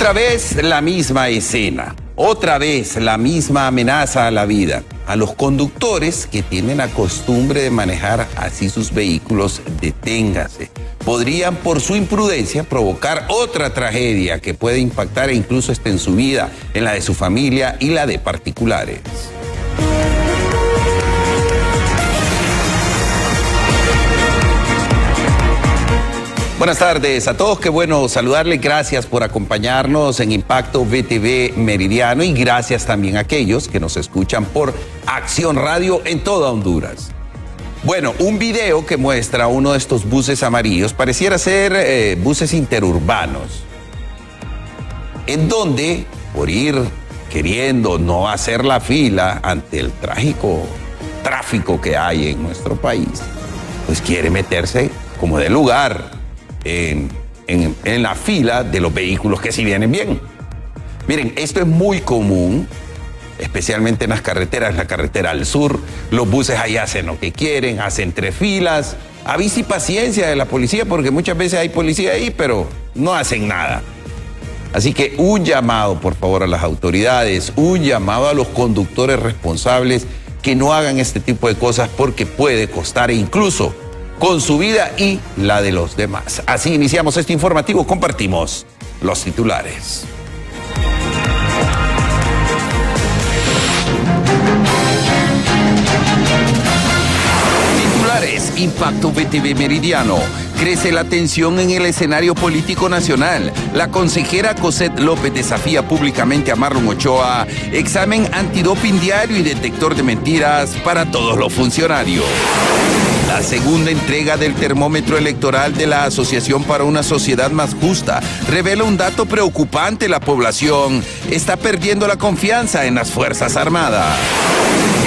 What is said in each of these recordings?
Otra vez la misma escena, otra vez la misma amenaza a la vida. A los conductores que tienen la costumbre de manejar así sus vehículos, deténgase. Podrían, por su imprudencia, provocar otra tragedia que puede impactar incluso en su vida, en la de su familia y la de particulares. Buenas tardes a todos, qué bueno saludarles, gracias por acompañarnos en Impacto VTV Meridiano y gracias también a aquellos que nos escuchan por Acción Radio en toda Honduras. Bueno, un video que muestra uno de estos buses amarillos, pareciera ser buses interurbanos, en donde por ir queriendo no hacer la fila ante el trágico tráfico que hay en nuestro país, pues quiere meterse como de lugar en la fila de los vehículos que sí vienen bien. Miren, esto es muy común, especialmente en las carreteras, la carretera al sur. Los buses ahí hacen lo que quieren, hacen tres filas. Avisa y paciencia de la policía, porque muchas veces hay policía ahí, pero no hacen nada. Así que un llamado, por favor, a las autoridades, un llamado a los conductores responsables que no hagan este tipo de cosas porque puede costar incluso con su vida y la de los demás. Así iniciamos este informativo, compartimos los titulares. Titulares, Impacto VTV Meridiano. Crece la tensión en el escenario político nacional. La consejera Cosette López desafía públicamente a Marlon Ochoa. Examen antidoping diario y detector de mentiras para todos los funcionarios. La segunda entrega del termómetro electoral de la Asociación para una Sociedad Más Justa revela un dato preocupante. La población está perdiendo la confianza en las Fuerzas Armadas.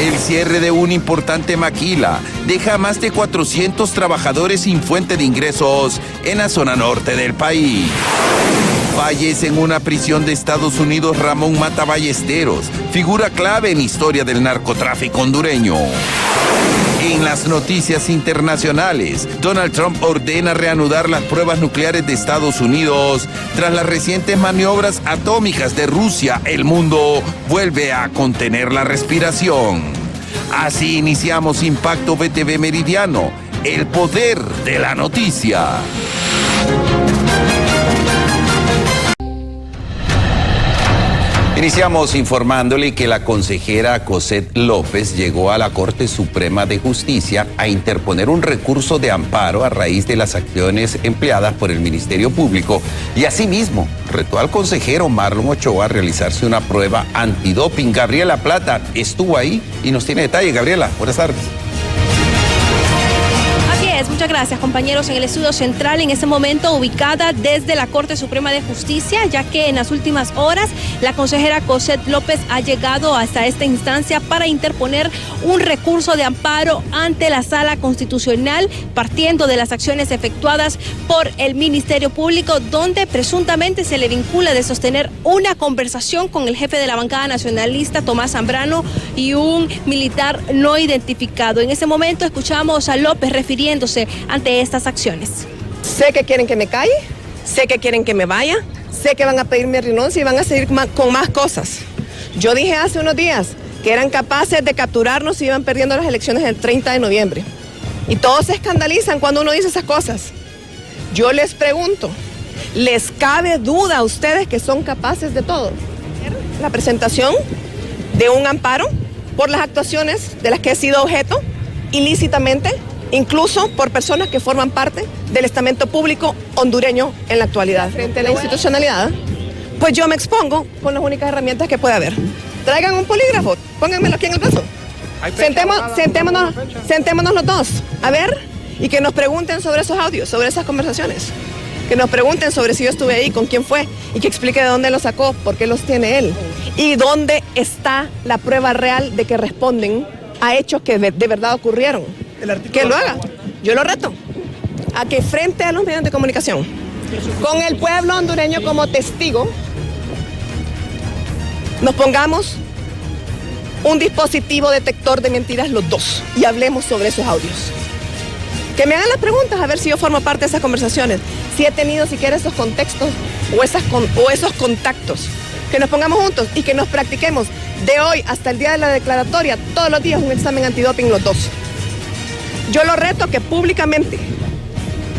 El cierre de una importante maquila deja a más de 400 trabajadores sin fuente de ingresos en la zona norte del país. Fallece en una prisión de Estados Unidos Ramón Mata Ballesteros, figura clave en la historia del narcotráfico hondureño. En las noticias internacionales, Donald Trump ordena reanudar las pruebas nucleares de Estados Unidos. Tras las recientes maniobras atómicas de Rusia, el mundo vuelve a contener la respiración. Así iniciamos Impacto VTV Meridiano, el poder de la noticia. Iniciamos informándole que la consejera Cosette López llegó a la Corte Suprema de Justicia a interponer un recurso de amparo a raíz de las acciones empleadas por el Ministerio Público y asimismo retó al consejero Marlon Ochoa a realizarse una prueba antidoping. Gabriela Plata estuvo ahí y nos tiene detalles. Gabriela, buenas tardes. Muchas gracias, compañeros. En el estudio central, en este momento ubicada desde la Corte Suprema de Justicia, ya que en las últimas horas la consejera Cosette López ha llegado hasta esta instancia para interponer un recurso de amparo ante la Sala Constitucional, partiendo de las acciones efectuadas por el Ministerio Público, donde presuntamente se le vincula de sostener una conversación con el jefe de la bancada nacionalista, Tomás Zambrano, y un militar no identificado. En ese momento escuchamos a López refiriéndose ante estas acciones. Sé que quieren que me calle, sé que quieren que me vaya, sé que van a pedirme renuncia y van a seguir con más cosas. Yo dije hace unos días que eran capaces de capturarnos si iban perdiendo las elecciones el 30 de noviembre. Y todos se escandalizan cuando uno dice esas cosas. Yo les pregunto, ¿les cabe duda a ustedes que son capaces de todo? La presentación de un amparo por las actuaciones de las que he sido objeto ilícitamente, incluso por personas que forman parte del estamento público hondureño en la actualidad. Frente a la institucionalidad, pues yo me expongo con las únicas herramientas que puede haber. Traigan un polígrafo, pónganmelo aquí en el brazo. Sentémonos los dos, a ver, y que nos pregunten sobre esos audios, sobre esas conversaciones. Que nos pregunten sobre si yo estuve ahí, con quién fue, y que explique de dónde los sacó, por qué los tiene él, y dónde está la prueba real de que responden a hechos que de verdad ocurrieron. Que lo haga, yo lo reto, a que frente a los medios de comunicación, con el pueblo hondureño como testigo, nos pongamos un dispositivo detector de mentiras los dos y hablemos sobre esos audios. Que me hagan las preguntas a ver si yo formo parte de esas conversaciones. si he tenido siquiera esos contextos o esos contactos. Que nos pongamos juntos y que nos practiquemos de hoy hasta el día de la declaratoria, todos los días un examen antidoping los dos. Yo lo reto que públicamente,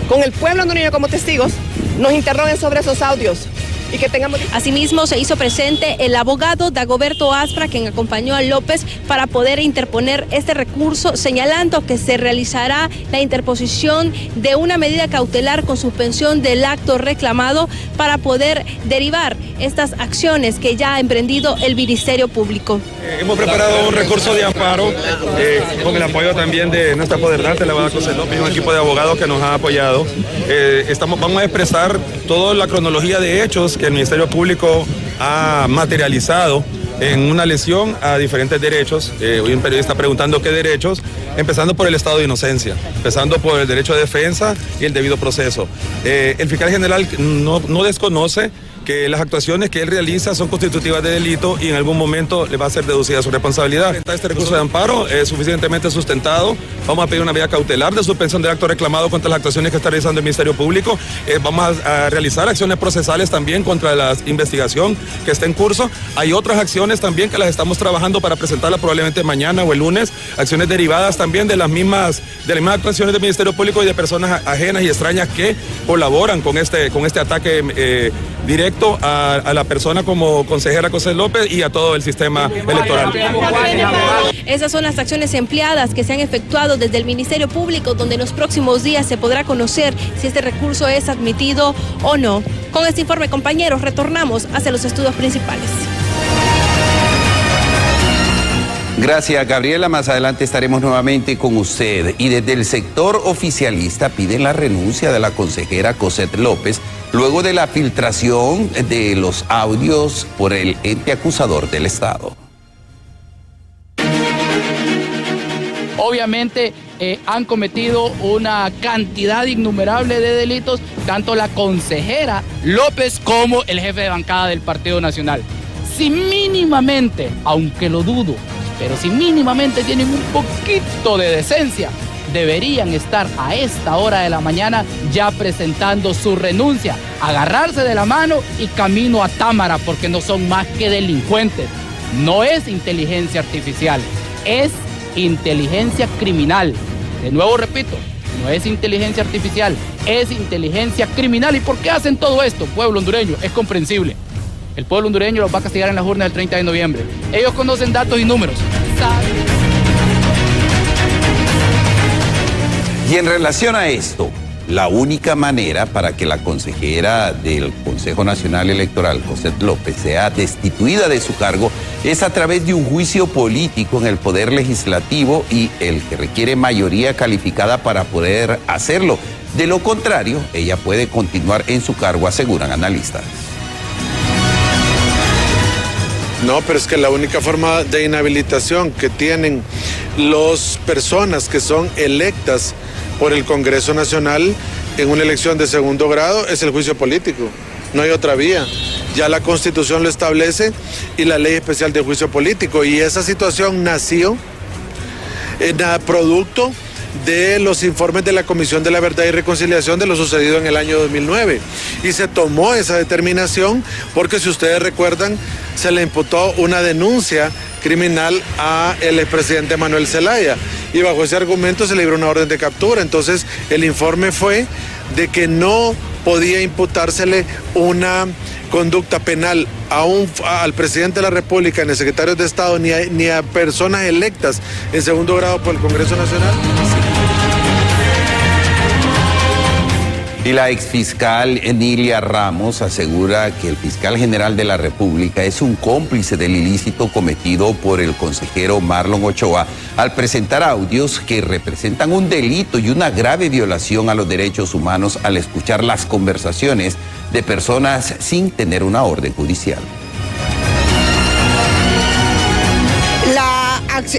con el pueblo hondureño como testigos, nos interroguen sobre esos audios. Y que tengamos... Asimismo, se hizo presente el abogado Dagoberto Aspra, quien acompañó a López para poder interponer este recurso, señalando que se realizará la interposición de una medida cautelar con suspensión del acto reclamado para poder derivar estas acciones que ya ha emprendido el Ministerio Público. Hemos preparado un recurso de amparo con el apoyo también de nuestra poderdante, la abogada Coset López, un equipo de abogados que nos ha apoyado. Vamos a expresar toda la cronología de hechos que el Ministerio Público ha materializado en una lesión a diferentes derechos. Hoy un periodista preguntando qué derechos, empezando por el estado de inocencia, empezando por el derecho de defensa y el debido proceso. El fiscal general no desconoce que las actuaciones que él realiza son constitutivas de delito y en algún momento le va a ser deducida su responsabilidad. Este recurso de amparo es suficientemente sustentado. Vamos a pedir una medida cautelar de suspensión del acto reclamado contra las actuaciones que está realizando el Ministerio Público. Vamos a realizar acciones procesales también contra la investigación que está en curso. Hay otras acciones también que las estamos trabajando para presentarlas probablemente mañana o el lunes. Acciones derivadas también de las mismas actuaciones del Ministerio Público y de personas ajenas y extrañas que colaboran con este ataque directo a la persona como consejera Coset López y a todo el sistema electoral. Esas son las acciones empleadas que se han efectuado desde el Ministerio Público, donde en los próximos días se podrá conocer si este recurso es admitido o no. Con este informe, compañeros, retornamos hacia los estudios principales. Gracias, Gabriela. Más adelante estaremos nuevamente con usted. Y desde el sector oficialista piden la renuncia de la consejera Coset López luego de la filtración de los audios por el ente acusador del Estado. Obviamente han cometido una cantidad innumerable de delitos, tanto la consejera López como el jefe de bancada del Partido Nacional. Si mínimamente, aunque lo dudo, pero si mínimamente tienen un poquito de decencia, deberían estar a esta hora de la mañana ya presentando su renuncia, agarrarse de la mano y camino a Támara, porque no son más que delincuentes. No es inteligencia artificial, es inteligencia criminal. De nuevo repito, no es inteligencia artificial, es inteligencia criminal. ¿Y por qué hacen todo esto, pueblo hondureño? Es comprensible. El pueblo hondureño los va a castigar en las urnas del 30 de noviembre. Ellos conocen datos y números. Y en relación a esto, la única manera para que la consejera del Consejo Nacional Electoral, Coset López, sea destituida de su cargo es a través de un juicio político en el Poder Legislativo y el que requiere mayoría calificada para poder hacerlo. De lo contrario, ella puede continuar en su cargo, aseguran analistas. No, pero es que la única forma de inhabilitación que tienen las personas que son electas por el Congreso Nacional en una elección de segundo grado es el juicio político. No hay otra vía. Ya la Constitución lo establece y la Ley Especial de Juicio Político. Y esa situación nació en producto de los informes de la Comisión de la Verdad y Reconciliación de lo sucedido en el año 2009. Y se tomó esa determinación porque, si ustedes recuerdan, se le imputó una denuncia criminal a el expresidente Manuel Zelaya. Y bajo ese argumento se le libró una orden de captura. Entonces, el informe fue de que no podía imputársele una conducta penal al presidente de la República, ni a secretarios de Estado, ni a personas electas en segundo grado por el Congreso Nacional. Y la exfiscal Enilia Ramos asegura que el fiscal general de la República es un cómplice del ilícito cometido por el consejero Marlon Ochoa al presentar audios que representan un delito y una grave violación a los derechos humanos al escuchar las conversaciones de personas sin tener una orden judicial.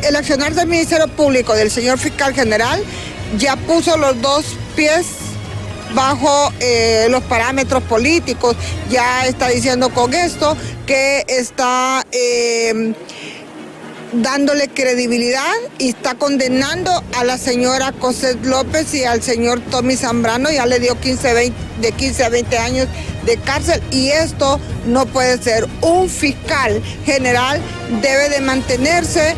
El accionar del Ministerio Público, del señor fiscal general, ya puso los dos pies bajo los parámetros políticos. Ya está diciendo con esto que está dándole credibilidad y está condenando a la señora Cosette López y al señor Tommy Zambrano, ya le dio de 15 a 20 años de cárcel, y esto no puede ser. Un fiscal general debe de mantenerse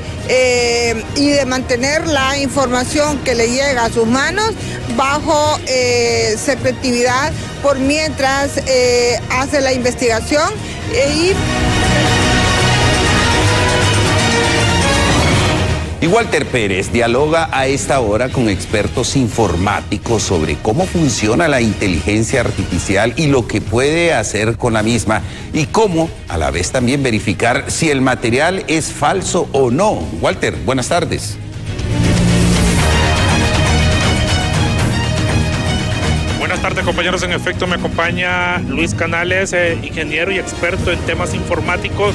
y de mantener la información que le llega a sus manos bajo secretividad por mientras hace la investigación Y Walter Pérez dialoga a esta hora con expertos informáticos sobre cómo funciona la inteligencia artificial y lo que puede hacer con la misma, y cómo a la vez también verificar si el material es falso o no. Walter, buenas tardes. Buenas tardes, compañeros. En efecto, me acompaña Luis Canales, ingeniero y experto en temas informáticos.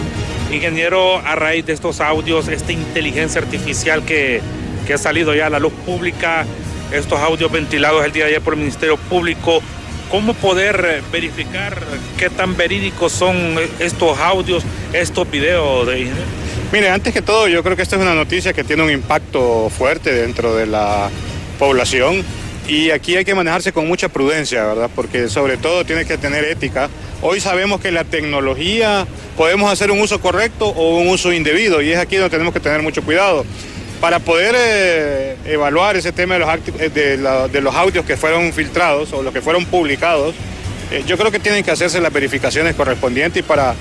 Ingeniero, a raíz de estos audios, esta inteligencia artificial que ha salido ya a la luz pública, estos audios ventilados el día de ayer por el Ministerio Público, ¿cómo poder verificar qué tan verídicos son estos audios, estos videos de ingeniero? Mire, antes que todo, yo creo que esta es una noticia que tiene un impacto fuerte dentro de la población. Y aquí hay que manejarse con mucha prudencia, ¿verdad? Porque sobre todo tiene que tener ética. Hoy sabemos que la tecnología podemos hacer un uso correcto o un uso indebido, y es aquí donde tenemos que tener mucho cuidado. Para poder evaluar ese tema de los audios que fueron filtrados o los que fueron publicados, yo creo que tienen que hacerse las verificaciones correspondientes, y para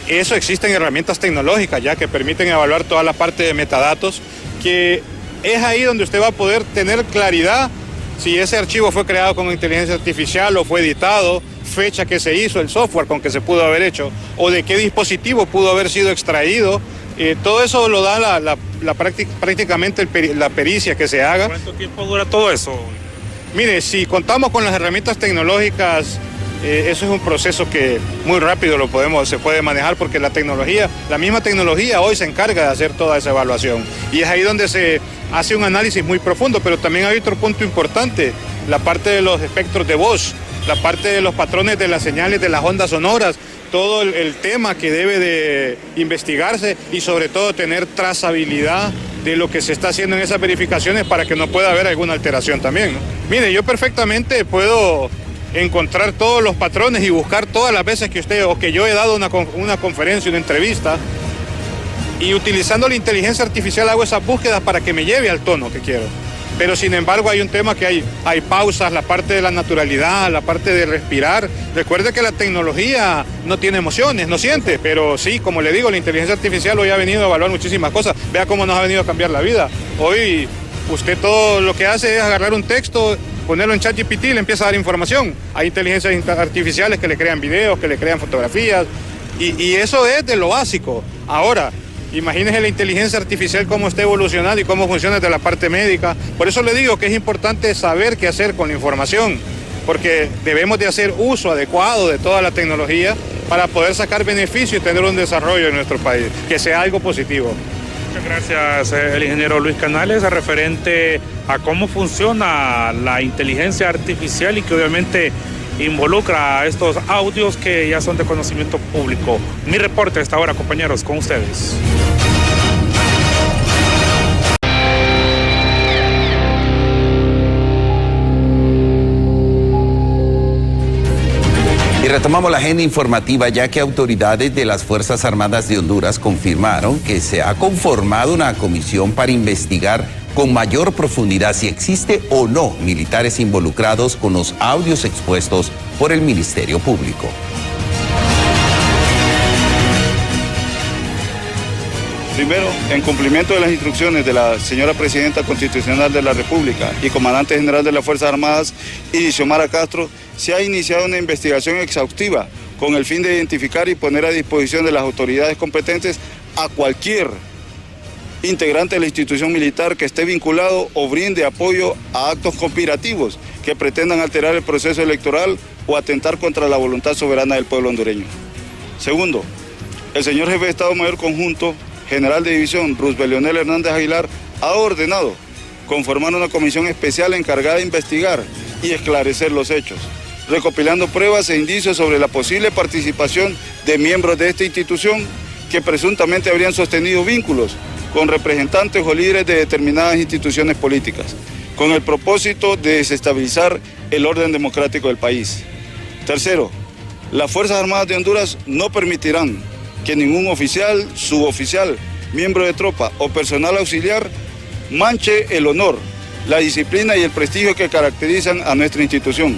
eso existen herramientas tecnológicas ya que permiten evaluar toda la parte de metadatos, que es ahí donde usted va a poder tener claridad si ese archivo fue creado con inteligencia artificial o fue editado, fecha que se hizo, el software con que se pudo haber hecho, o de qué dispositivo pudo haber sido extraído. Todo eso lo da prácticamente la pericia que se haga. ¿Cuánto tiempo dura todo eso? Mire, si contamos con las herramientas tecnológicas, eso es un proceso que muy rápido se puede manejar, porque la misma tecnología hoy se encarga de hacer toda esa evaluación. Y es ahí donde se hace un análisis muy profundo, pero también hay otro punto importante, la parte de los espectros de voz, la parte de los patrones de las señales de las ondas sonoras, todo el tema que debe de investigarse, y sobre todo tener trazabilidad de lo que se está haciendo en esas verificaciones para que no pueda haber alguna alteración también, ¿no? Mire, yo perfectamente puedo encontrar todos los patrones y buscar todas las veces que yo he dado una conferencia, una entrevista, y utilizando la inteligencia artificial hago esas búsquedas para que me lleve al tono que quiero. Pero sin embargo hay un tema que hay pausas, la parte de la naturalidad, la parte de respirar. Recuerde que la tecnología no tiene emociones, no siente, pero sí, como le digo, la inteligencia artificial hoy ha venido a evaluar muchísimas cosas. Vea cómo nos ha venido a cambiar la vida. Hoy usted todo lo que hace es agarrar un texto, ponerlo en ChatGPT y le empieza a dar información. Hay inteligencias artificiales que le crean videos, que le crean fotografías, y eso es de lo básico. Ahora, imagínese la inteligencia artificial cómo está evolucionando y cómo funciona desde la parte médica. Por eso le digo que es importante saber qué hacer con la información, porque debemos de hacer uso adecuado de toda la tecnología para poder sacar beneficio y tener un desarrollo en nuestro país, que sea algo positivo. Muchas gracias, el ingeniero Luis Canales, referente a cómo funciona la inteligencia artificial y que obviamente involucra a estos audios que ya son de conocimiento público. Mi reporte a esta hora, compañeros, con ustedes. Y retomamos la agenda informativa, ya que autoridades de las Fuerzas Armadas de Honduras confirmaron que se ha conformado una comisión para investigar con mayor profundidad si existe o no militares involucrados con los audios expuestos por el Ministerio Público. Primero, en cumplimiento de las instrucciones de la señora Presidenta Constitucional de la República y Comandante General de las Fuerzas Armadas, Xiomara Castro, se ha iniciado una investigación exhaustiva con el fin de identificar y poner a disposición de las autoridades competentes a cualquier integrante de la institución militar que esté vinculado o brinde apoyo a actos conspirativos que pretendan alterar el proceso electoral o atentar contra la voluntad soberana del pueblo hondureño. Segundo, el señor Jefe de Estado Mayor Conjunto, General de División Roosevelt Leonel Hernández Aguilar, ha ordenado conformar una comisión especial encargada de investigar y esclarecer los hechos, recopilando pruebas e indicios sobre la posible participación de miembros de esta institución que presuntamente habrían sostenido vínculos con representantes o líderes de determinadas instituciones políticas, con el propósito de desestabilizar el orden democrático del país. Tercero, las Fuerzas Armadas de Honduras no permitirán que ningún oficial, suboficial, miembro de tropa o personal auxiliar manche el honor, la disciplina y el prestigio que caracterizan a nuestra institución.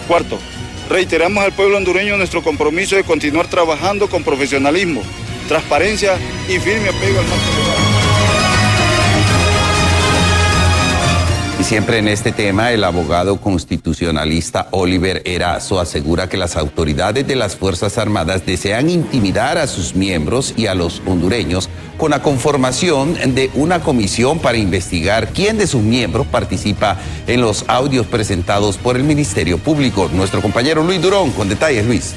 Cuarto, reiteramos al pueblo hondureño nuestro compromiso de continuar trabajando con profesionalismo, transparencia y firme apego al marco legal. Y siempre en este tema, el abogado constitucionalista Oliver Erazo asegura que las autoridades de las Fuerzas Armadas desean intimidar a sus miembros y a los hondureños con la conformación de una comisión para investigar quién de sus miembros participa en los audios presentados por el Ministerio Público. Nuestro compañero Luis Durón con detalles, Luis.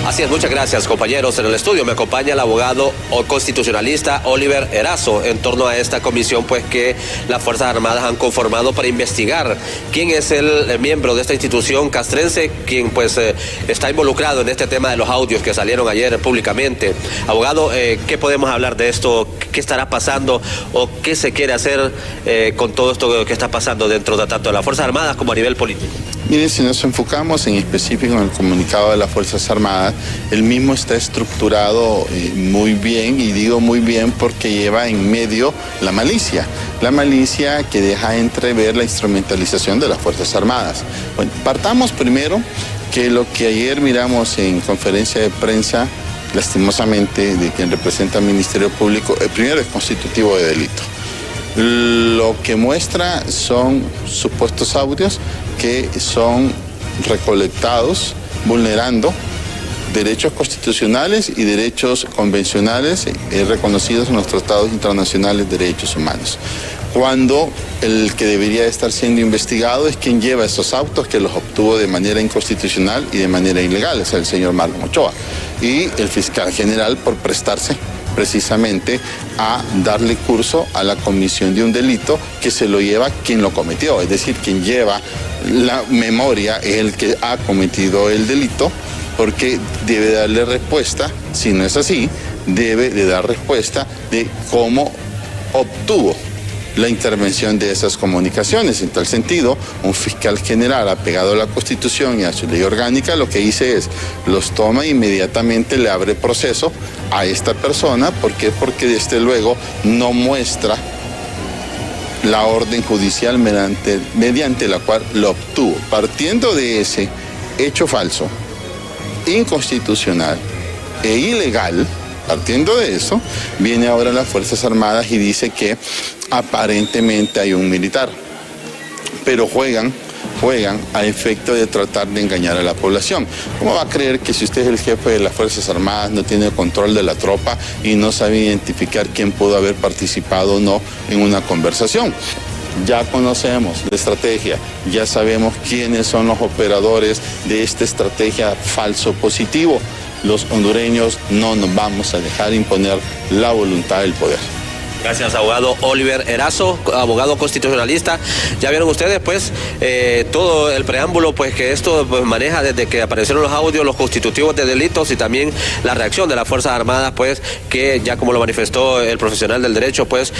Así es, muchas gracias, compañeros. En el estudio me acompaña el abogado constitucionalista Oliver Erazo en torno a esta comisión pues que las Fuerzas Armadas han conformado para investigar quién es el miembro de esta institución castrense, quien pues está involucrado en este tema de los audios que salieron ayer públicamente. Abogado, ¿qué podemos hablar de esto? ¿Qué estará pasando o qué se quiere hacer con todo esto que está pasando dentro de tanto de las Fuerzas Armadas como a nivel político? Miren, si nos enfocamos en específico en el comunicado de las Fuerzas Armadas, el mismo está estructurado muy bien, y digo muy bien porque lleva en medio la malicia que deja entrever la instrumentalización de las Fuerzas Armadas. Bueno, partamos primero que lo que ayer miramos en conferencia de prensa, lastimosamente, de quien representa al Ministerio Público, el primero es constitutivo de delito. Lo que muestra son supuestos audios que son recolectados vulnerando derechos constitucionales y derechos convencionales reconocidos en los tratados internacionales de derechos humanos. Cuando el que debería estar siendo investigado es quien lleva esos autos, que los obtuvo de manera inconstitucional y de manera ilegal, es el señor Marlon Ochoa, y el fiscal general por prestarse precisamente a darle curso a la comisión de un delito que se lo lleva quien lo cometió, es decir, quien lleva la memoria es el que ha cometido el delito, porque debe darle respuesta, si no es así, debe de dar respuesta de cómo obtuvo la intervención de esas comunicaciones. En tal sentido, un fiscal general apegado a la Constitución y a su ley orgánica, lo que dice es, los toma e inmediatamente le abre proceso a esta persona. ¿Por qué? Porque desde luego no muestra la orden judicial mediante la cual lo obtuvo. Partiendo de ese hecho falso, inconstitucional e ilegal, partiendo de eso, viene ahora las Fuerzas Armadas y dice que aparentemente hay un militar, pero juegan a efecto de tratar de engañar a la población. ¿Cómo va a creer que si usted es el jefe de las Fuerzas Armadas no tiene control de la tropa y no sabe identificar quién pudo haber participado o no en una conversación? Ya conocemos la estrategia, ya sabemos quiénes son los operadores de esta estrategia falso positivo. Los hondureños no nos vamos a dejar imponer la voluntad del poder. Gracias, abogado Oliver Erazo, abogado constitucionalista. Ya vieron ustedes, pues, todo el preámbulo, pues, que esto pues, maneja desde que aparecieron los audios, los constitutivos de delitos y también la reacción de las Fuerzas Armadas, pues, que ya como lo manifestó el profesional del derecho, pues,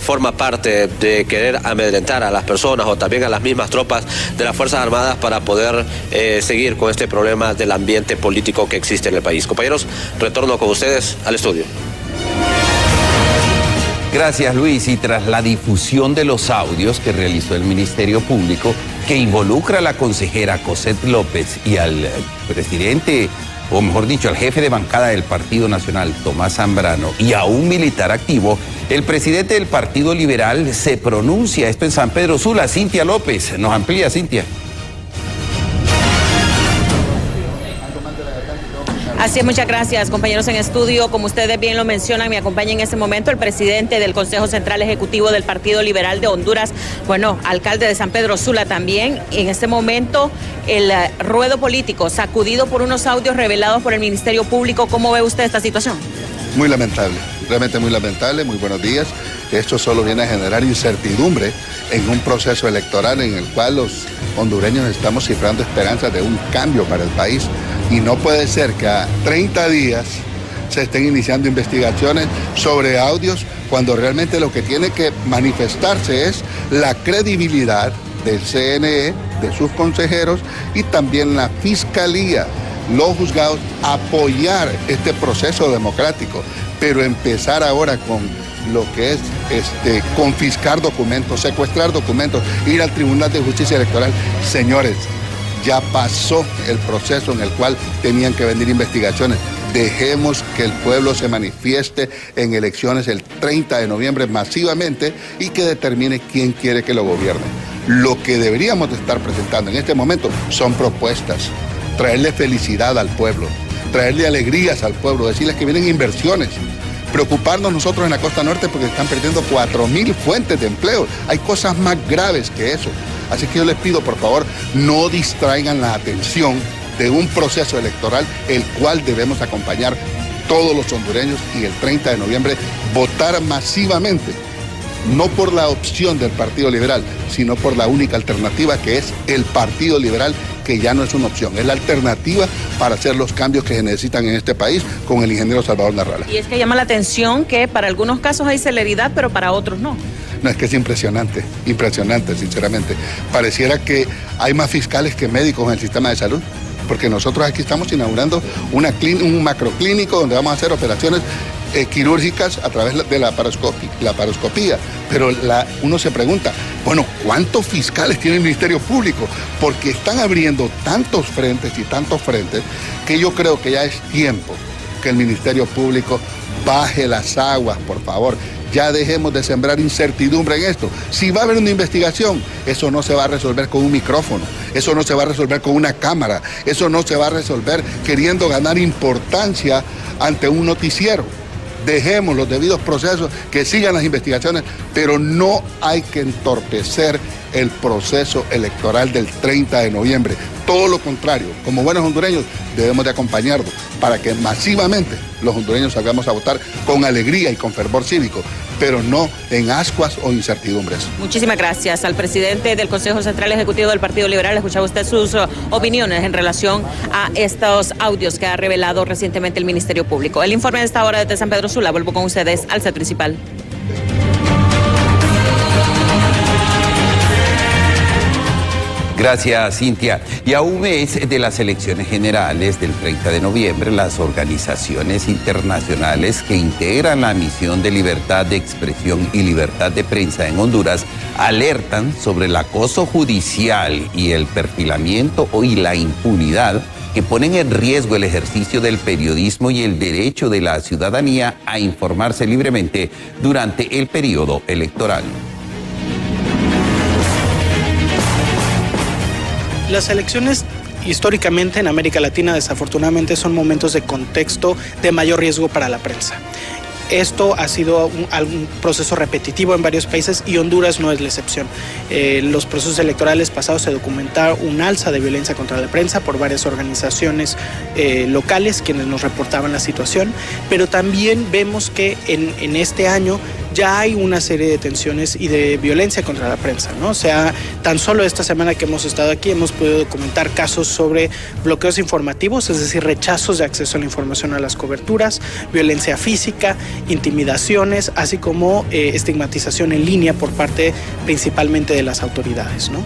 forma parte de querer amedrentar a las personas o también a las mismas tropas de las Fuerzas Armadas para poder seguir con este problema del ambiente político que existe en el país. Compañeros, retorno con ustedes al estudio. Gracias, Luis. Y tras la difusión de los audios que realizó el Ministerio Público, que involucra a la consejera Cosette López y al presidente, o mejor dicho, al jefe de bancada del Partido Nacional, Tomás Zambrano, y a un militar activo, el presidente del Partido Liberal se pronuncia. Esto en San Pedro Sula. Cintia López, nos amplía, Cintia. Así es, muchas gracias, compañeros en estudio. Como ustedes bien lo mencionan, me acompaña en este momento el presidente del Consejo Central Ejecutivo del Partido Liberal de Honduras, bueno, alcalde de San Pedro Sula también. En este momento, el ruedo político sacudido por unos audios revelados por el Ministerio Público. ¿Cómo ve usted esta situación? Muy lamentable, realmente muy lamentable. Muy buenos días. Esto solo viene a generar incertidumbre en un proceso electoral en el cual los hondureños estamos cifrando esperanzas de un cambio para el país. Y no puede ser que a 30 días se estén iniciando investigaciones sobre audios cuando realmente lo que tiene que manifestarse es la credibilidad del CNE, de sus consejeros y también la Fiscalía, los juzgados, apoyar este proceso democrático, pero empezar ahora con lo que es confiscar documentos, secuestrar documentos, ir al Tribunal de Justicia Electoral. Señores, ya pasó el proceso en el cual tenían que venir investigaciones. Dejemos que el pueblo se manifieste en elecciones el 30 de noviembre masivamente y que determine quién quiere que lo gobierne. Lo que deberíamos de estar presentando en este momento son propuestas, traerle felicidad al pueblo, traerle alegrías al pueblo, decirles que vienen inversiones, preocuparnos nosotros en la costa norte porque están perdiendo 4.000 fuentes de empleo. Hay cosas más graves que eso. Así que yo les pido, por favor, no distraigan la atención de un proceso electoral el cual debemos acompañar todos los hondureños y el 30 de noviembre votar masivamente, no por la opción del Partido Liberal, sino por la única alternativa que es el Partido Liberal, que ya no es una opción, es la alternativa para hacer los cambios que se necesitan en este país con el ingeniero Salvador Narrala. Y es que llama la atención que para algunos casos hay celeridad, pero para otros no. No, es que es impresionante, sinceramente. Pareciera que hay más fiscales que médicos en el sistema de salud, porque nosotros aquí estamos inaugurando un macroclínico donde vamos a hacer operaciones quirúrgicas a través de la paroscopía. Pero uno se pregunta, bueno, ¿cuántos fiscales tiene el Ministerio Público? Porque están abriendo tantos frentes que yo creo que ya es tiempo que el Ministerio Público baje las aguas, por favor. Ya dejemos de sembrar incertidumbre en esto. Si va a haber una investigación, eso no se va a resolver con un micrófono, eso no se va a resolver con una cámara, eso no se va a resolver queriendo ganar importancia ante un noticiero. Dejemos los debidos procesos, que sigan las investigaciones, pero no hay que entorpecer el proceso electoral del 30 de noviembre. Todo lo contrario, como buenos hondureños debemos de acompañarlos para que masivamente los hondureños salgamos a votar con alegría y con fervor cívico, pero no en ascuas o incertidumbres. Muchísimas gracias al presidente del Consejo Central Ejecutivo del Partido Liberal. Escuchaba usted sus opiniones en relación a estos audios que ha revelado recientemente el Ministerio Público. El informe de esta hora desde San Pedro Sula. Vuelvo con ustedes al set principal. Gracias, Cintia. Y a un mes de las elecciones generales del 30 de noviembre, las organizaciones internacionales que integran la misión de libertad de expresión y libertad de prensa en Honduras alertan sobre el acoso judicial y el perfilamiento y la impunidad que ponen en riesgo el ejercicio del periodismo y el derecho de la ciudadanía a informarse libremente durante el periodo electoral. Las elecciones históricamente en América Latina desafortunadamente son momentos de contexto de mayor riesgo para la prensa. Esto ha sido un proceso repetitivo en varios países y Honduras no es la excepción. En los procesos electorales pasados se documentaron un alza de violencia contra la prensa por varias organizaciones locales quienes nos reportaban la situación, pero también vemos que en este año ya hay una serie de tensiones y de violencia contra la prensa, ¿no? O sea, tan solo esta semana que hemos estado aquí hemos podido documentar casos sobre bloqueos informativos, es decir, rechazos de acceso a la información a las coberturas, violencia física, intimidaciones, así como estigmatización en línea por parte principalmente de las autoridades, ¿no?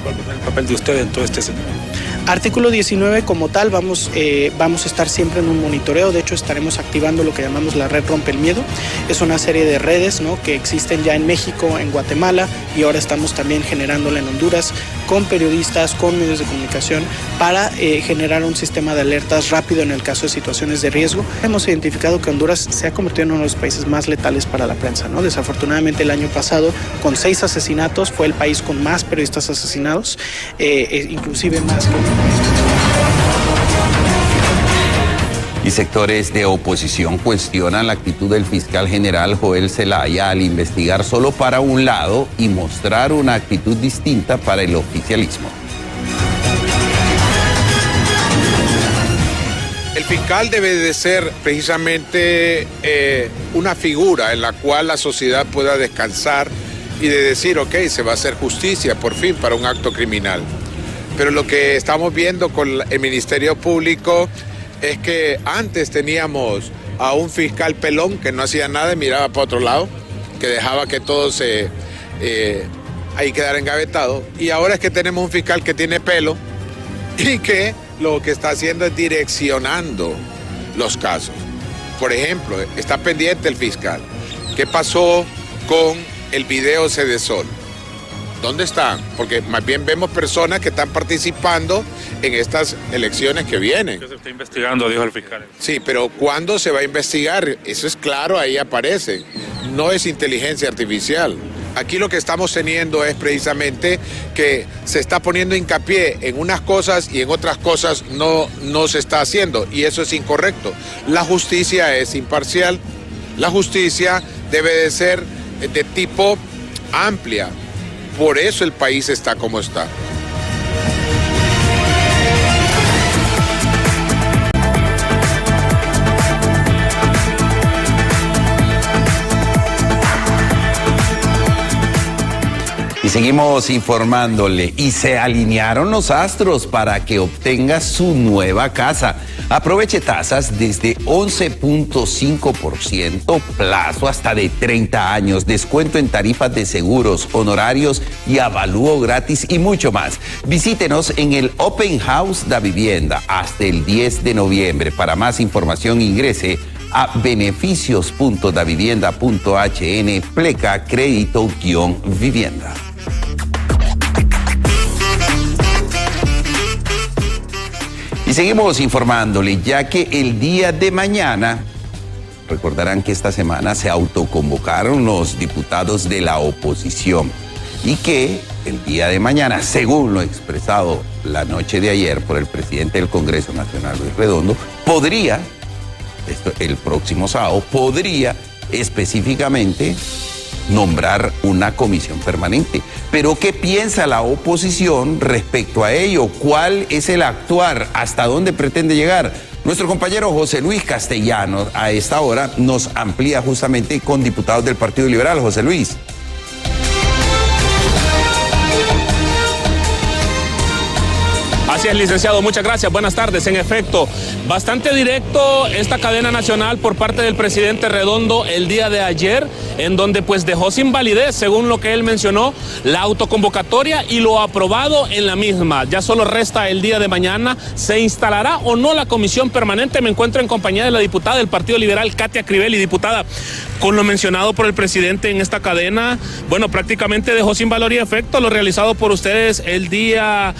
¿Cuál es el papel de usted en todo este escenario? Artículo 19 como tal, vamos a estar siempre en un monitoreo. De hecho, estaremos activando lo que llamamos la red Rompe el Miedo. Es una serie de redes, ¿no?, que existen ya en México, en Guatemala, y ahora estamos también generándola en Honduras con periodistas, con medios de comunicación, para generar un sistema de alertas rápido en el caso de situaciones de riesgo. Hemos identificado que Honduras se ha convertido en uno de los países más letales para la prensa, ¿no? Desafortunadamente el año pasado, con 6 asesinatos, fue el país con más periodistas asesinados, inclusive más que... Y sectores de oposición cuestionan la actitud del fiscal general Joel Zelaya al investigar solo para un lado y mostrar una actitud distinta para el oficialismo. El fiscal debe de ser precisamente una figura en la cual la sociedad pueda descansar y de decir, ok, se va a hacer justicia por fin para un acto criminal. pero lo que estamos viendo con el Ministerio Público es que antes teníamos a un fiscal pelón que no hacía nada y miraba para otro lado, que dejaba que todo ahí quedara engavetado, y ahora es que tenemos un fiscal que tiene pelo y que lo que está haciendo es direccionando los casos. Por ejemplo, está pendiente el fiscal. ¿Qué pasó con el video Cedesol? ¿Dónde están? Porque más bien vemos personas que están participando en estas elecciones que vienen. Que se está investigando, dijo el fiscal. Sí, pero ¿cuándo se va a investigar? Eso es claro, ahí aparece. No es inteligencia artificial. Aquí lo que estamos teniendo es precisamente que se está poniendo hincapié en unas cosas y en otras cosas no se está haciendo, y eso es incorrecto. La justicia es imparcial, la justicia debe de ser de tipo amplia, por eso el país está como está. Y seguimos informándole, y se alinearon los astros para que obtenga su nueva casa. Aproveche tasas desde 11.5%, plazo hasta de 30 años, descuento en tarifas de seguros, honorarios y avalúo gratis y mucho más. Visítenos en el Open House da Vivienda hasta el 10 de noviembre. Para más información ingrese a beneficios.davivienda.hn, pleca crédito-vivienda. Y seguimos informándole, ya que el día de mañana, recordarán que esta semana se autoconvocaron los diputados de la oposición y que el día de mañana, según lo expresado la noche de ayer por el presidente del Congreso Nacional, Luis Redondo, el próximo sábado, podría específicamente nombrar una comisión permanente. Pero ¿qué piensa la oposición respecto a ello? ¿Cuál es el actuar? ¿Hasta dónde pretende llegar? Nuestro compañero José Luis Castellanos a esta hora nos amplía justamente con diputados del Partido Liberal. José Luis. Así es, licenciado, muchas gracias, buenas tardes. En efecto, bastante directo esta cadena nacional por parte del presidente Redondo el día de ayer, en donde pues dejó sin validez, según lo que él mencionó, la autoconvocatoria y lo aprobado en la misma. Ya solo resta el día de mañana, ¿se instalará o no la comisión permanente? Me encuentro en compañía de la diputada del Partido Liberal, Katia Crivelli. Diputada, con lo mencionado por el presidente en esta cadena, bueno, prácticamente dejó sin valor y efecto lo realizado por ustedes el día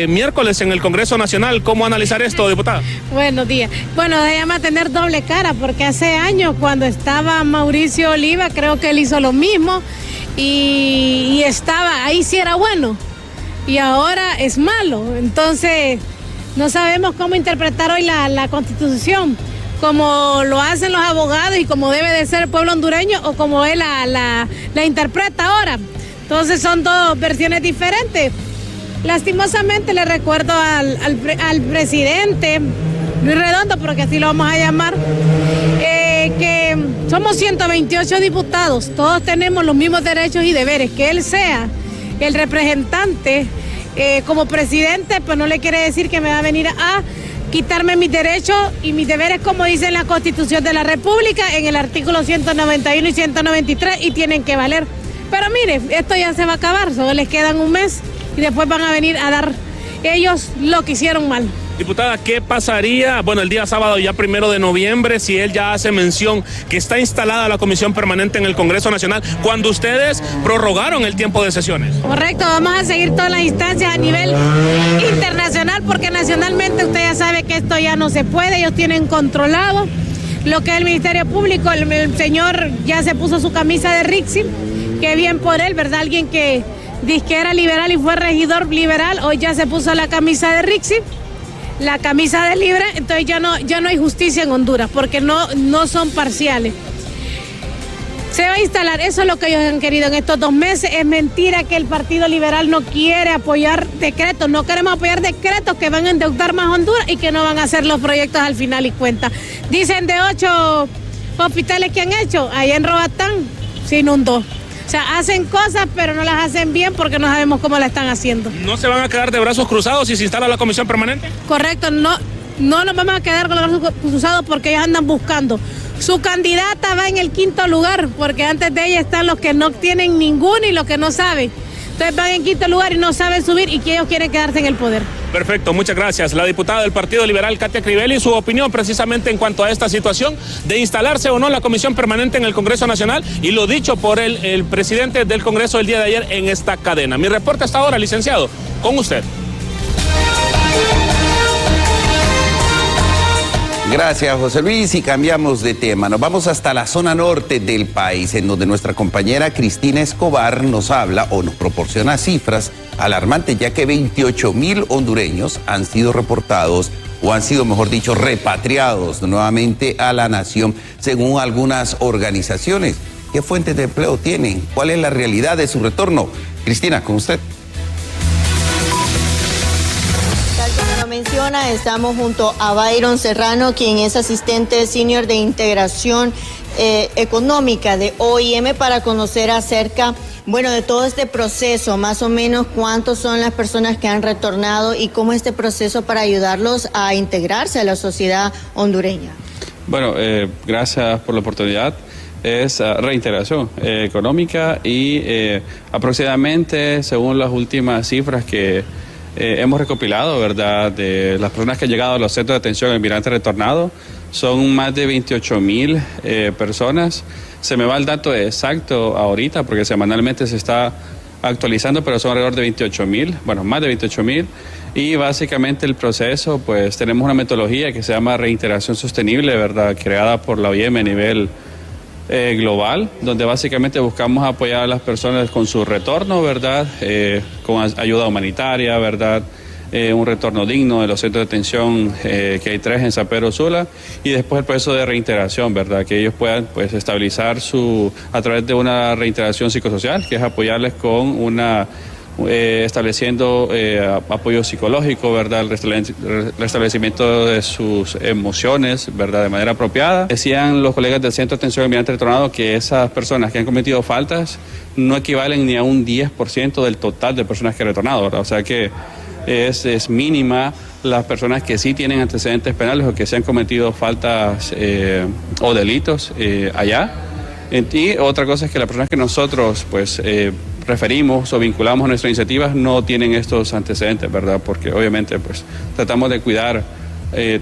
miércoles en el Congreso Nacional. ¿Cómo analizar esto, diputada? Buenos días. Bueno, se llama tener doble cara, porque hace años cuando estaba Mauricio Oliva, creo que él hizo lo mismo y estaba, ahí sí era bueno y ahora es malo. Entonces, no sabemos cómo interpretar hoy la Constitución, como lo hacen los abogados y como debe de ser el pueblo hondureño o como él la interpreta ahora. Entonces son dos versiones diferentes. Lastimosamente le recuerdo al presidente Luis Redondo, porque así lo vamos a llamar, que somos 128 diputados, todos tenemos los mismos derechos y deberes. Que él sea el representante como presidente, pues no le quiere decir que me va a venir a quitarme mis derechos y mis deberes, como dice en la Constitución de la República, en el artículo 191 y 193, y tienen que valer. Pero mire, esto ya se va a acabar, solo les quedan un mes y después van a venir a dar ellos lo que hicieron mal. Diputada, ¿qué pasaría, bueno, el día sábado ya 1 de noviembre, si él ya hace mención que está instalada la comisión permanente en el Congreso Nacional, cuando ustedes prorrogaron el tiempo de sesiones? Correcto, vamos a seguir todas las instancias a nivel internacional, porque nacionalmente usted ya sabe que esto ya no se puede, ellos tienen controlado lo que es el Ministerio Público. El señor ya se puso su camisa de Rixi, qué bien por él, ¿verdad? Alguien que dice que era liberal y fue regidor liberal, hoy ya se puso la camisa de Rixi, la camisa de Libre. Entonces ya no hay justicia en Honduras, porque no son parciales. Se va a instalar, eso es lo que ellos han querido en estos 2 meses. Es mentira que el Partido Liberal no quiere apoyar decretos, no queremos apoyar decretos que van a endeudar más Honduras y que no van a hacer los proyectos al final y cuenta. Dicen de 8 hospitales que han hecho, ahí en Roatán se inundó. O sea, hacen cosas, pero no las hacen bien porque no sabemos cómo la están haciendo. ¿No se van a quedar de brazos cruzados si se instala la comisión permanente? Correcto, no nos vamos a quedar con los brazos cruzados porque ellos andan buscando. Su candidata va en el 5º lugar, porque antes de ella están los que no tienen ninguno y los que no saben. Entonces van en 5º lugar y no saben subir y que ellos quieren quedarse en el poder. Perfecto, muchas gracias. La diputada del Partido Liberal, Katia Crivelli, su opinión precisamente en cuanto a esta situación de instalarse o no la comisión permanente en el Congreso Nacional y lo dicho por el presidente del Congreso el día de ayer en esta cadena. Mi reporte hasta ahora, licenciado, con usted. Gracias, José Luis, y cambiamos de tema. Nos vamos hasta la zona norte del país, en donde nuestra compañera Cristina Escobar nos habla o nos proporciona cifras alarmantes, ya que 28,000 hondureños han sido reportados o han sido, mejor dicho, repatriados nuevamente a la nación, según algunas organizaciones. ¿Qué fuentes de empleo tienen? ¿Cuál es la realidad de su retorno? Cristina, con usted. Menciona, estamos junto a Byron Serrano, quien es asistente senior de integración económica de OIM, para conocer acerca, de todo este proceso, más o menos cuántos son las personas que han retornado y cómo es este proceso para ayudarlos a integrarse a la sociedad hondureña. Gracias por la oportunidad. Es reintegración económica y aproximadamente, según las últimas cifras que hemos recopilado, ¿verdad?, de las personas que han llegado a los centros de atención al migrante retornado, son más de 28,000 personas. Se me va el dato exacto ahorita porque semanalmente se está actualizando, pero son alrededor de 28,000, más de 28,000. Y básicamente el proceso, pues tenemos una metodología que se llama reintegración sostenible, ¿verdad?, creada por la OIM a nivel global, donde básicamente buscamos apoyar a las personas con su retorno, ¿verdad?, con ayuda humanitaria, ¿verdad?, un retorno digno de los centros de detención, que hay 3 en San Pedro Sula, y después el proceso de reintegración, ¿verdad?, que ellos puedan pues estabilizar a través de una reintegración psicosocial, que es apoyarles con estableciendo apoyo psicológico, ¿verdad?, el restablecimiento de sus emociones, ¿verdad?, de manera apropiada. Decían los colegas del Centro de Atención al Migrante Retornado que esas personas que han cometido faltas no equivalen ni a un 10% del total de personas que han retornado, ¿verdad? O sea que es mínima las personas que sí tienen antecedentes penales o que se han cometido faltas o delitos allá. Y otra cosa es que las personas que nosotros referimos o vinculamos a nuestras iniciativas no tienen estos antecedentes, ¿verdad? Porque obviamente pues tratamos de cuidar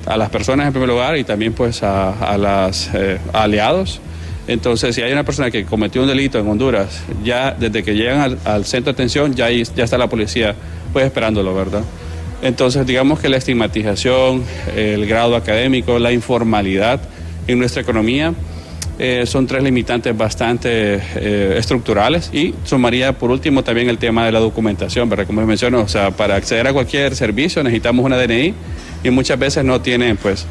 a las personas en primer lugar y también pues a los aliados. Entonces, si hay una persona que cometió un delito en Honduras, ya desde que llegan al centro de atención ya está la policía pues esperándolo, ¿verdad? Entonces, digamos que la estigmatización, el grado académico, la informalidad en nuestra economía son 3 limitantes bastante estructurales, y sumaría por último también el tema de la documentación, ¿verdad? Como les menciono, o sea, para acceder a cualquier servicio necesitamos una DNI y muchas veces no tienen pues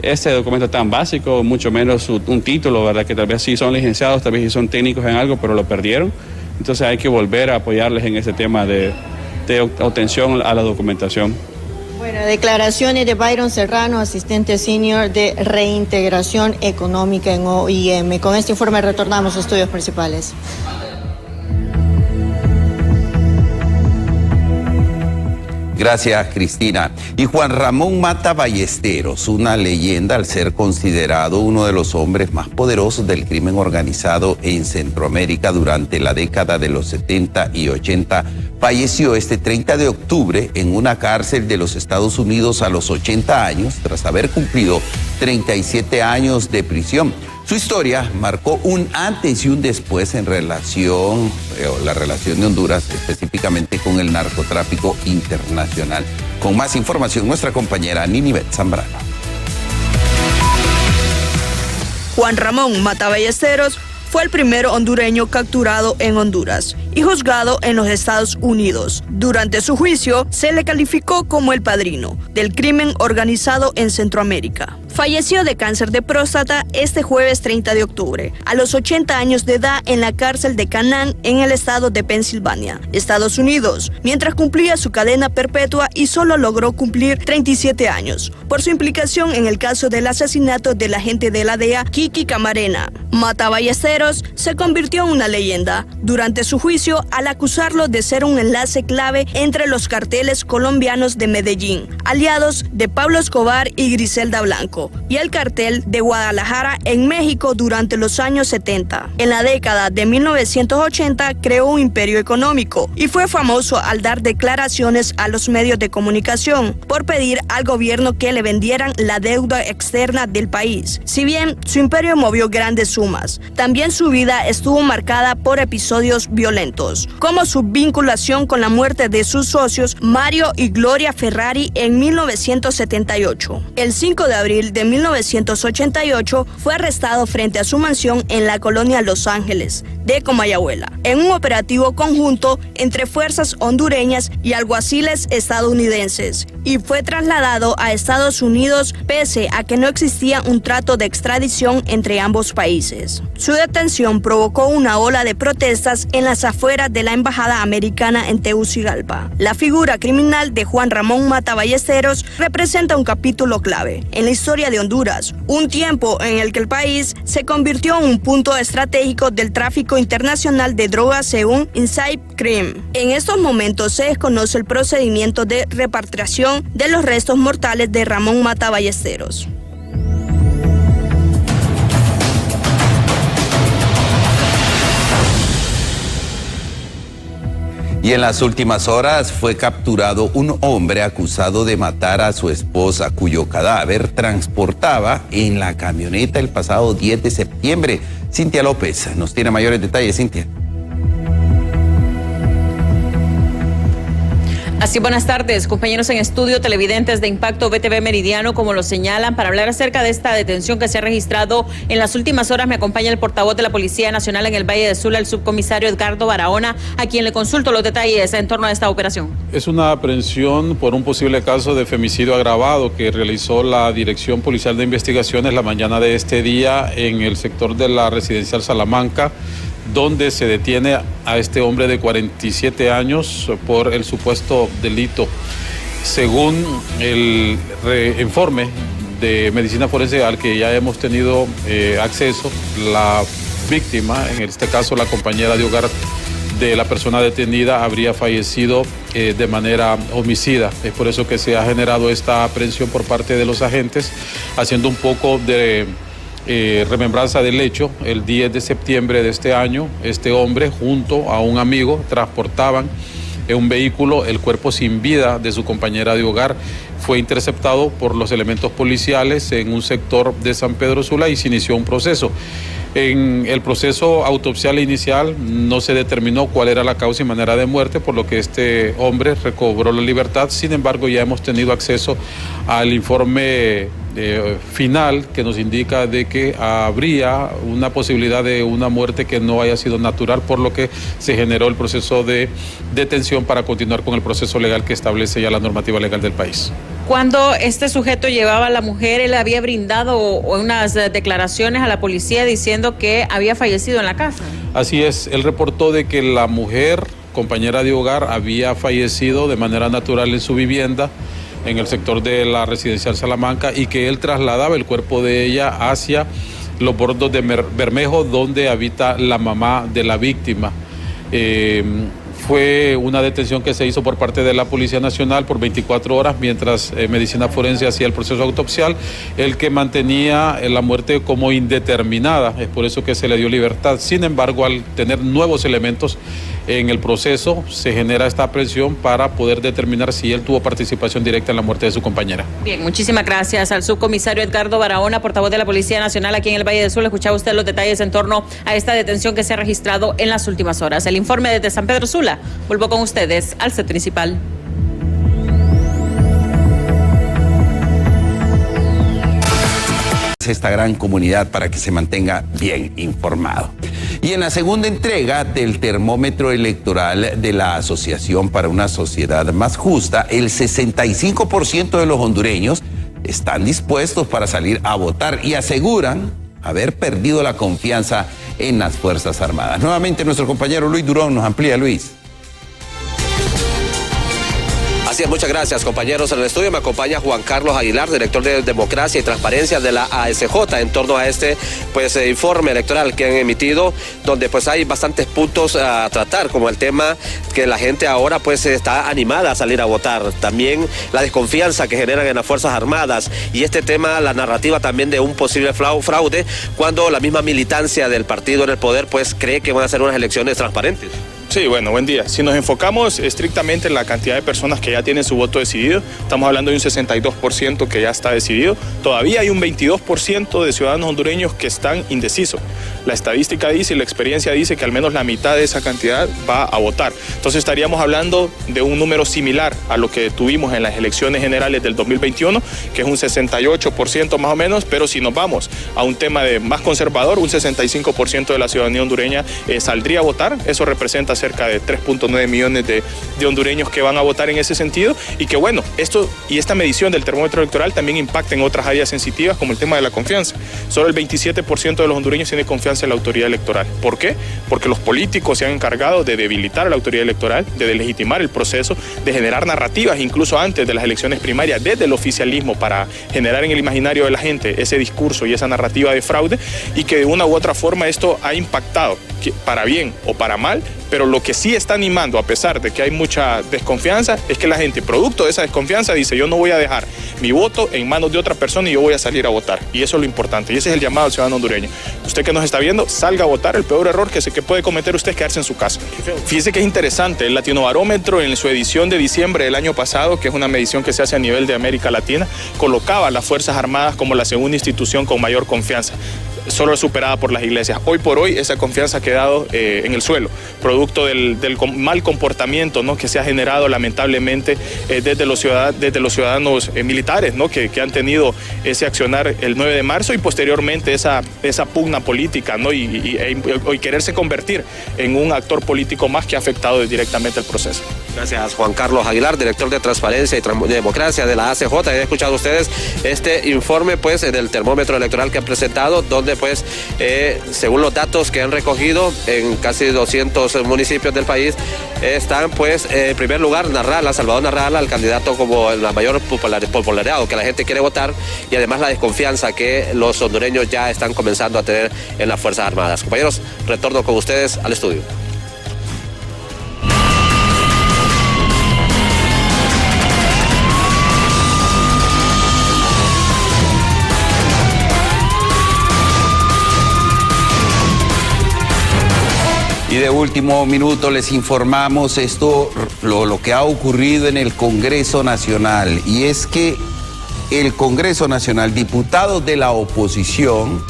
este documento tan básico, mucho menos un título, ¿verdad? Que tal vez sí son licenciados, tal vez sí son técnicos en algo, pero lo perdieron. Entonces hay que volver a apoyarles en ese tema de obtención a la documentación. Declaraciones de Byron Serrano, asistente senior de reintegración económica en OIM. Con este informe retornamos a estudios principales. Gracias, Cristina. Y Juan Ramón Mata Ballesteros, una leyenda al ser considerado uno de los hombres más poderosos del crimen organizado en Centroamérica durante la década de los 70 y 80, falleció este 30 de octubre en una cárcel de los Estados Unidos a los 80 años, tras haber cumplido 37 años de prisión. Su historia marcó un antes y un después en la relación de Honduras específicamente con el narcotráfico internacional. Con más información, nuestra compañera Ninibet Zambrano. Juan Ramón Mata Ballesteros fue el primer hondureño capturado en Honduras y juzgado en los Estados Unidos. Durante su juicio, se le calificó como el padrino del crimen organizado en Centroamérica. falleció de cáncer de próstata este jueves 30 de octubre, a los 80 años de edad en la cárcel de Canaan, en el estado de Pensilvania, Estados Unidos, mientras cumplía su cadena perpetua y solo logró cumplir 37 años, por su implicación en el caso del asesinato del agente de la DEA, Kiki Camarena. Mata Ballesteros se convirtió en una leyenda durante su juicio al acusarlo de ser un enlace clave entre los carteles colombianos de Medellín, aliados de Pablo Escobar y Griselda Blanco, y el cartel de Guadalajara en México durante los años 70. En la década de 1980 creó un imperio económico y fue famoso al dar declaraciones a los medios de comunicación por pedir al gobierno que le vendieran la deuda externa del país. Si bien su imperio movió grandes sumas, también su vida estuvo marcada por episodios violentos, como su vinculación con la muerte de sus socios Mario y Gloria Ferrari en 1978. El 5 de abril de 1988 fue arrestado frente a su mansión en la colonia Los Ángeles de Comayagüela, en un operativo conjunto entre fuerzas hondureñas y alguaciles estadounidenses, y fue trasladado a Estados Unidos pese a que no existía un trato de extradición entre ambos países. Su detención provocó una ola de protestas en las afueras de la embajada americana en Tegucigalpa. La figura criminal de Juan Ramón Mata Ballesteros representa un capítulo clave en la historia de Honduras, un tiempo en el que el país se convirtió en un punto estratégico del tráfico internacional de drogas según Inside Crime. En estos momentos se desconoce el procedimiento de repatriación de los restos mortales de Ramón Mata Ballesteros. Y en las últimas horas fue capturado un hombre acusado de matar a su esposa, cuyo cadáver transportaba en la camioneta el pasado 10 de septiembre. Cintia López nos tiene mayores detalles. Cintia. Así, buenas tardes, compañeros en estudio, televidentes de Impacto VTV Meridiano, como lo señalan, para hablar acerca de esta detención que se ha registrado en las últimas horas. Me acompaña el portavoz de la Policía Nacional en el Valle de Sula, el subcomisario Edgardo Barahona, a quien le consulto los detalles en torno a esta operación. Es una aprehensión por un posible caso de femicidio agravado que realizó la Dirección Policial de Investigaciones la mañana de este día en el sector de la Residencial Salamanca, donde se detiene a este hombre de 47 años por el supuesto delito. Según el informe de medicina forense al que ya hemos tenido acceso, la víctima, en este caso la compañera de hogar de la persona detenida, habría fallecido de manera homicida. Es por eso que se ha generado esta aprehensión por parte de los agentes, haciendo un poco de remembranza del hecho. El 10 de septiembre de este año, este hombre junto a un amigo transportaban en un vehículo el cuerpo sin vida de su compañera de hogar. Fue interceptado por los elementos policiales en un sector de San Pedro Sula y se inició un proceso. En el proceso autopsial inicial no se determinó cuál era la causa y manera de muerte, por lo que este hombre recobró la libertad. Sin embargo, ya hemos tenido acceso al informe final que nos indica de que habría una posibilidad de una muerte que no haya sido natural, por lo que se generó el proceso de detención para continuar con el proceso legal que establece ya la normativa legal del país. Cuando este sujeto llevaba a la mujer, él había brindado unas declaraciones a la policía diciendo que había fallecido en la casa. Así es, él reportó de que la mujer, compañera de hogar, había fallecido de manera natural en su vivienda, en el sector de la Residencial Salamanca, y que él trasladaba el cuerpo de ella hacia los bordos de Bermejo, donde habita la mamá de la víctima. Fue una detención que se hizo por parte de la Policía Nacional por 24 horas mientras Medicina Forense hacía el proceso autopsial, el que mantenía la muerte como indeterminada. Es por eso que se le dio libertad. Sin embargo, al tener nuevos elementos en el proceso, se genera esta aprehensión para poder determinar si él tuvo participación directa en la muerte de su compañera. Bien, muchísimas gracias al subcomisario Edgardo Barahona, portavoz de la Policía Nacional aquí en el Valle del Sur. Escuchaba usted los detalles en torno a esta detención que se ha registrado en las últimas horas. El informe desde San Pedro Sula. Vuelvo con ustedes al set principal. Esta gran comunidad para que se mantenga bien informado. Y en la segunda entrega del termómetro electoral de la Asociación para una Sociedad Más Justa, el 65% de los hondureños están dispuestos para salir a votar y aseguran haber perdido la confianza en las Fuerzas Armadas. Nuevamente nuestro compañero Luis Durón nos amplía, Luis. Así es, muchas gracias, compañeros. En el estudio me acompaña Juan Carlos Aguilar, director de Democracia y Transparencia de la ASJ, en torno a este informe electoral que han emitido, donde pues hay bastantes puntos a tratar, como el tema que la gente ahora pues está animada a salir a votar, también la desconfianza que generan en las Fuerzas Armadas, y este tema, la narrativa también de un posible fraude, cuando la misma militancia del partido en el poder pues cree que van a ser unas elecciones transparentes. Sí, bueno, buen día. Si nos enfocamos estrictamente en la cantidad de personas que ya tienen su voto decidido, estamos hablando de un 62% que ya está decidido. Todavía hay un 22% de ciudadanos hondureños que están indecisos. La estadística dice y la experiencia dice que al menos la mitad de esa cantidad va a votar. Entonces estaríamos hablando de un número similar a lo que tuvimos en las elecciones generales del 2021, que es un 68% más o menos, pero si nos vamos a un tema de más conservador, un 65% de la ciudadanía hondureña saldría a votar. Eso representa cerca de 3.9 millones de hondureños que van a votar en ese sentido, y que bueno, esto y esta medición del termómetro electoral también impacta en otras áreas sensitivas como el tema de la confianza. Solo el 27% de los hondureños tiene confianza en la autoridad electoral. ¿Por qué? Porque los políticos se han encargado de debilitar a la autoridad electoral, de deslegitimar el proceso, de generar narrativas incluso antes de las elecciones primarias desde el oficialismo para generar en el imaginario de la gente ese discurso y esa narrativa de fraude, y que de una u otra forma esto ha impactado, para bien o para mal, pero lo que sí está animando, a pesar de que hay mucha desconfianza, es que la gente, producto de esa desconfianza, dice: yo no voy a dejar mi voto en manos de otra persona y yo voy a salir a votar. Y eso es lo importante, y ese es el llamado al ciudadano hondureño. Usted que nos está viendo, salga a votar. El peor error que puede cometer usted es quedarse en su casa. Fíjese que es interesante, el Latinobarómetro en su edición de diciembre del año pasado, que es una medición que se hace a nivel de América Latina, colocaba a las Fuerzas Armadas como la segunda institución con mayor confianza, solo superada por las iglesias. Hoy por hoy esa confianza ha quedado en el suelo, producto del mal comportamiento, ¿no?, que se ha generado lamentablemente desde los ciudadanos militares, ¿no?, que han tenido ese accionar el 9 de marzo y posteriormente esa pugna política, ¿no?, y quererse convertir en un actor político más que ha afectado directamente el proceso. Gracias, Juan Carlos Aguilar, director de Transparencia y Democracia de la ACJ. Han escuchado ustedes este informe pues del termómetro electoral que han presentado, donde pues según los datos que han recogido en casi 200 municipios del país, están pues en primer lugar Narrala, Salvador Narrala, el candidato como la mayor popularidad, que la gente quiere votar, y además la desconfianza que los hondureños ya están comenzando a tener en las Fuerzas Armadas. Compañeros, retorno con ustedes al estudio. Y de último minuto les informamos lo que ha ocurrido en el Congreso Nacional. Y es que el Congreso Nacional, diputados de la oposición,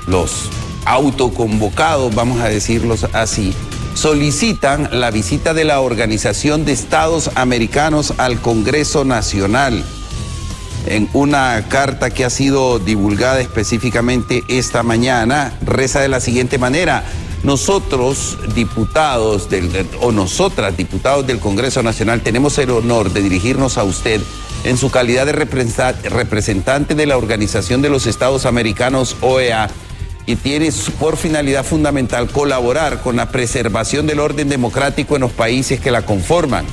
los autoconvocados, vamos a decirlos así, solicitan la visita de la Organización de Estados Americanos al Congreso Nacional. En una carta que ha sido divulgada específicamente esta mañana, reza de la siguiente manera: nosotros, diputados nosotras, diputados del Congreso Nacional, tenemos el honor de dirigirnos a usted en su calidad de representante de la Organización de los Estados Americanos, OEA, y tiene por finalidad fundamental colaborar con la preservación del orden democrático en los países que la conforman.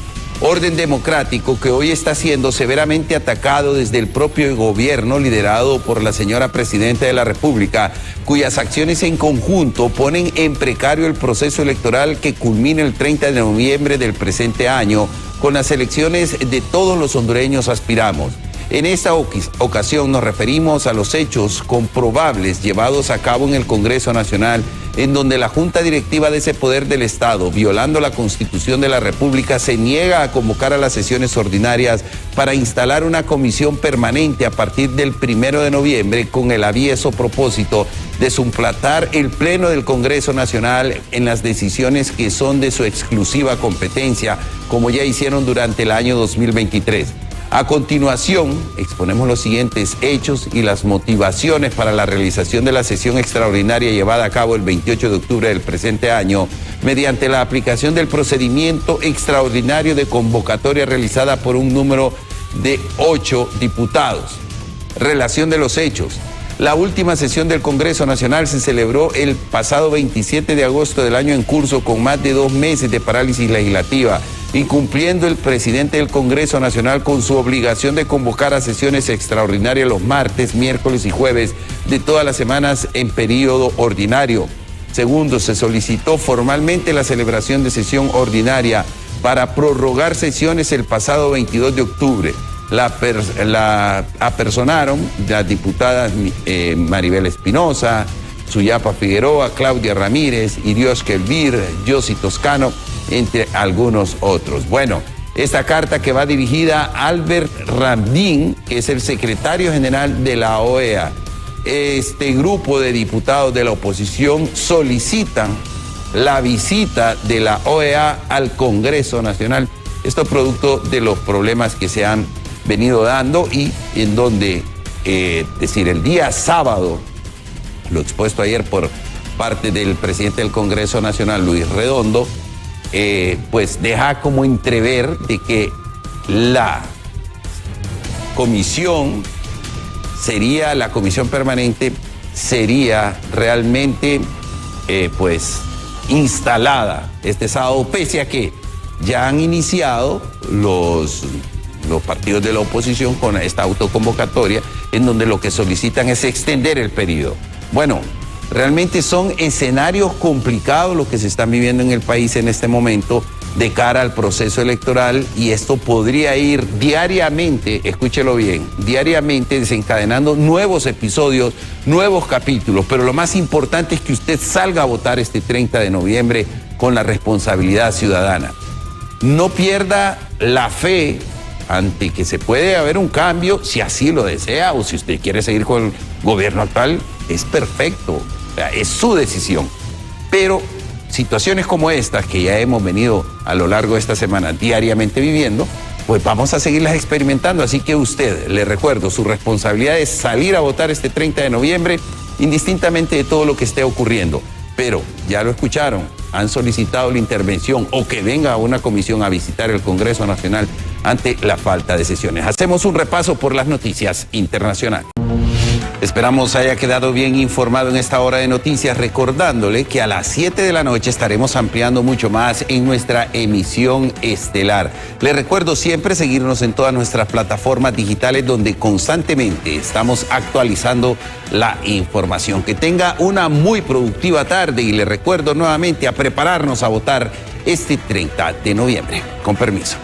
Orden democrático que hoy está siendo severamente atacado desde el propio gobierno liderado por la señora Presidenta de la República, cuyas acciones en conjunto ponen en precario el proceso electoral que culmina el 30 de noviembre del presente año con las elecciones de todos los hondureños aspiramos. En esta ocasión nos referimos a los hechos comprobables llevados a cabo en el Congreso Nacional, en donde la Junta Directiva de ese poder del Estado, violando la Constitución de la República, se niega a convocar a las sesiones ordinarias para instalar una comisión permanente a partir del 1 de noviembre con el avieso propósito de suplantar el Pleno del Congreso Nacional en las decisiones que son de su exclusiva competencia, como ya hicieron durante el año 2023. A continuación, exponemos los siguientes hechos y las motivaciones para la realización de la sesión extraordinaria llevada a cabo el 28 de octubre del presente año, mediante la aplicación del procedimiento extraordinario de convocatoria realizada por un número de 8 diputados. Relación de los hechos. La última sesión del Congreso Nacional se celebró el pasado 27 de agosto del año en curso con más de 2 meses de parálisis legislativa, incumpliendo el presidente del Congreso Nacional con su obligación de convocar a sesiones extraordinarias los martes, miércoles y jueves de todas las semanas en periodo ordinario. Segundo, se solicitó formalmente la celebración de sesión ordinaria para prorrogar sesiones el pasado 22 de octubre. La apersonaron las diputadas Maribel Espinosa, Suyapa Figueroa, Claudia Ramírez, Irios Kelvir, Yossi Toscano, entre algunos otros. Bueno, esta carta que va dirigida a Albert Ramdín, que es el secretario general de la OEA. Este grupo de diputados de la oposición solicitan la visita de la OEA al Congreso Nacional. Esto producto de los problemas que se han venido dando y en donde, el día sábado, lo expuesto ayer por parte del presidente del Congreso Nacional, Luis Redondo, pues deja como entrever de que la comisión permanente sería realmente, instalada este sábado, pese a que ya han iniciado los partidos de la oposición con esta autoconvocatoria, en donde lo que solicitan es extender el periodo. Bueno, realmente son escenarios complicados los que se están viviendo en el país en este momento de cara al proceso electoral, y esto podría ir diariamente, escúchelo bien, diariamente desencadenando nuevos episodios, nuevos capítulos, pero lo más importante es que usted salga a votar este 30 de noviembre con la responsabilidad ciudadana. No pierda la fe ante que se puede haber un cambio, si así lo desea, o si usted quiere seguir con el gobierno actual, es perfecto, o sea, es su decisión. Pero situaciones como estas que ya hemos venido a lo largo de esta semana diariamente viviendo, pues vamos a seguirlas experimentando. Así que usted, le recuerdo, su responsabilidad es salir a votar este 30 de noviembre, indistintamente de todo lo que esté ocurriendo. Pero, ya lo escucharon, han solicitado la intervención o que venga una comisión a visitar el Congreso Nacional ante la falta de sesiones. Hacemos un repaso por las noticias internacionales. Esperamos haya quedado bien informado en esta hora de noticias, recordándole que a las 7 de la noche estaremos ampliando mucho más en nuestra emisión estelar. Le recuerdo siempre seguirnos en todas nuestras plataformas digitales donde constantemente estamos actualizando la información. Que tenga una muy productiva tarde y le recuerdo nuevamente a prepararnos a votar este 30 de noviembre. Con permiso.